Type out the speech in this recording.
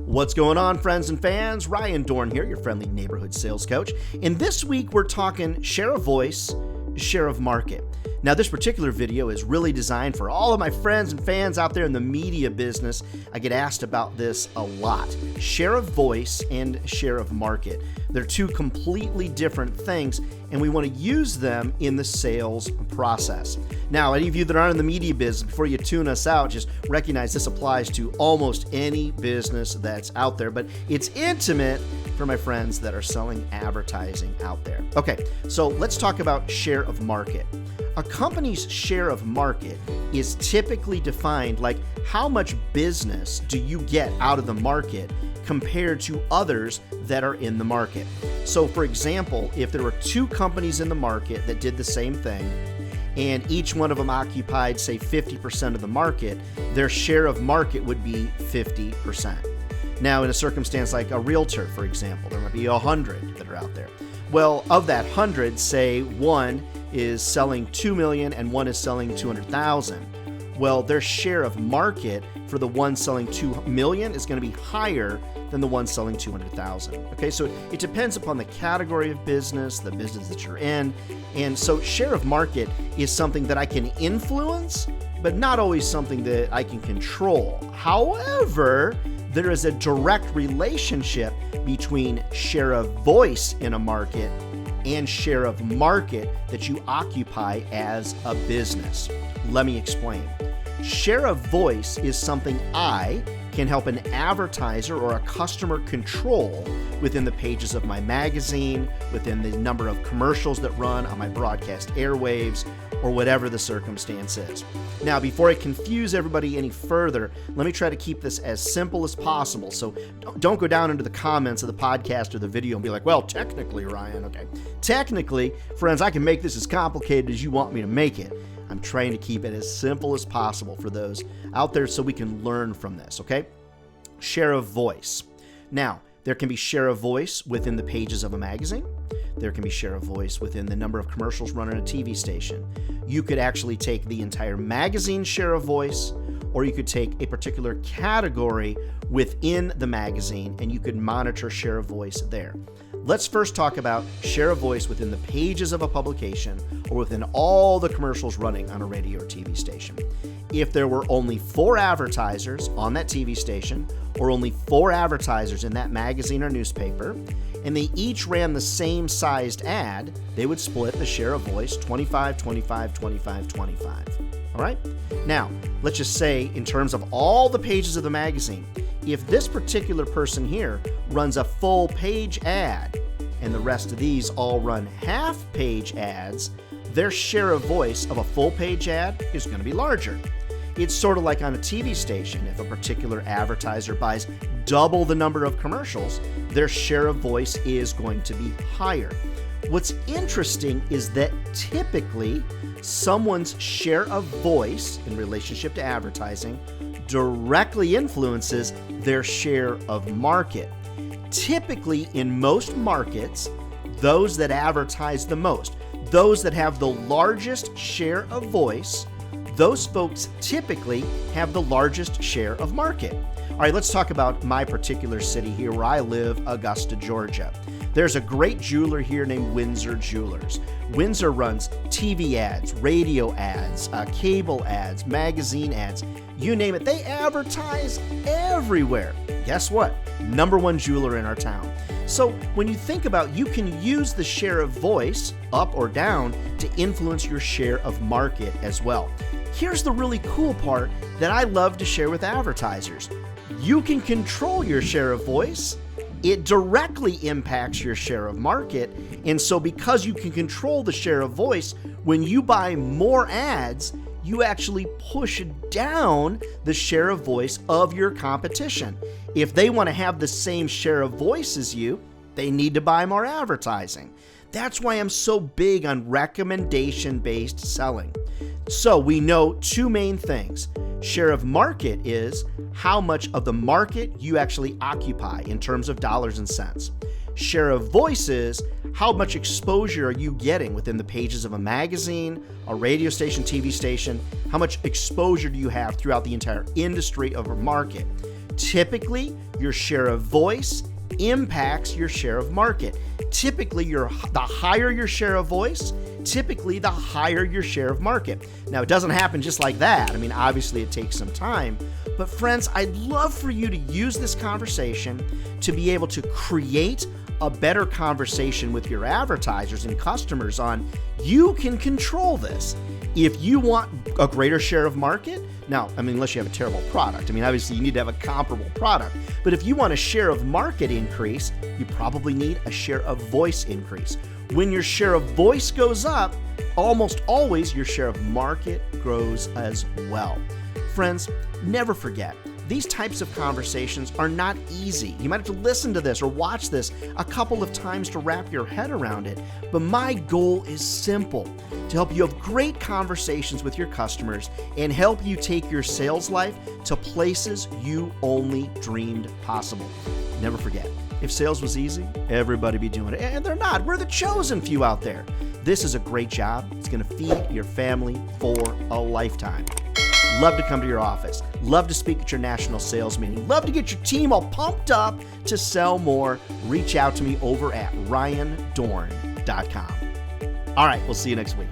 What's going on, friends and fans? Ryan Dohrn here, your friendly neighborhood sales coach. And this week we're talking share of voice, share of market. Now, this particular video is really designed for all of my friends and fans out there in the media business. I get asked about this a lot. Share of voice and share of market. They're two completely different things, and we want to use them in the sales process. Now, any of you that aren't in the media business, before you tune us out, just recognize this applies to almost any business that's out there, but it's intimate for my friends that are selling advertising out there. Okay, so let's talk about share of market. A company's share of market is typically defined like how much business do you get out of the market compared to others that are in the market. So for example, if there were two companies in the market that did the same thing, and each one of them occupied, say, 50% of the market, their share of market would be 50%. Now, in a circumstance like a realtor, for example, there might be 100 that are out there. Well, of that 100, say one is selling $2 million and one is selling $200,000. Well, their share of market for the one selling $2 million is going to be higher than the one selling $200,000. Okay, so it depends upon the category of business, the business that you're in. And so share of market is something that I can influence, but not always something that I can control. However, there is a direct relationship between share of voice in a market and share of market that you occupy as a business. Let me explain. Share of voice is something I can help an advertiser or a customer control within the pages of my magazine, within the number of commercials that run on my broadcast airwaves, or whatever the circumstance is. Now, before I confuse everybody any further, let me try to keep this as simple as possible. So don't go down into the comments of the podcast or the video and be like, well, technically, Ryan, okay. Technically, friends, I can make this as complicated as you want me to make it. I'm trying to keep it as simple as possible for those out there so we can learn from this, okay? Share of voice. Now, there can be share of voice within the pages of a magazine. There can be share of voice within the number of commercials run on a TV station. You could actually take the entire magazine share of voice, or you could take a particular category within the magazine and you could monitor share of voice there. Let's first talk about share of voice within the pages of a publication or within all the commercials running on a radio or TV station. If there were only 4 advertisers on that TV station or only 4 advertisers in that magazine or newspaper, and they each ran the same sized ad, they would split the share of voice 25, 25, 25, 25. All right? Now, let's just say in terms of all the pages of the magazine, if this particular person here runs a full page ad and the rest of these all run half page ads, their share of voice of a full page ad is going to be larger. It's sort of like on a TV station. If a particular advertiser buys double the number of commercials, their share of voice is going to be higher. What's interesting is that typically someone's share of voice in relationship to advertising directly influences their share of market. Typically, in most markets, those that advertise the most, those that have the largest share of voice, those folks typically have the largest share of market. All right, let's talk about my particular city here where I live, Augusta, Georgia. There's a great jeweler here named Windsor Jewelers. Windsor runs TV ads, radio ads, cable ads, magazine ads, you name it. They advertise everywhere. Guess what? #1 jeweler in our town. So when you think about, you can use the share of voice, up or down, to influence your share of market as well. Here's the really cool part that I love to share with advertisers. You can control your share of voice. It directly impacts your share of market. And so because you can control the share of voice, when you buy more ads, you actually push down the share of voice of your competition. If they want to have the same share of voice as you, they need to buy more advertising. That's why I'm so big on recommendation-based selling. So we know 2 main things. Share of market is how much of the market you actually occupy in terms of dollars and cents. Share of voice is how much exposure are you getting within the pages of a magazine, a radio station, TV station? How much exposure do you have throughout the entire industry of a market? Typically, your share of voice impacts your share of market. Typically, the higher your share of voice, typically the higher your share of market. Now, it doesn't happen just like that. I mean, obviously it takes some time. But friends, I'd love for you to use this conversation to be able to create a better conversation with your advertisers and customers on you can control this. If you want a greater share of market, now, I mean, unless you have a terrible product. I mean, obviously you need to have a comparable product. But if you want a share of market increase, you probably need a share of voice increase. When your share of voice goes up, almost always your share of market grows as well. Friends, never forget, these types of conversations are not easy. You might have to listen to this or watch this a couple of times to wrap your head around it. But my goal is simple, to help you have great conversations with your customers and help you take your sales life to places you only dreamed possible. Never forget, if sales was easy, everybody be doing it. And they're not. We're the chosen few out there. This is a great job. It's going to feed your family for a lifetime. Love to come to your office. Love to speak at your national sales meeting. Love to get your team all pumped up to sell more. Reach out to me over at ryandohrn.com. All right, we'll see you next week.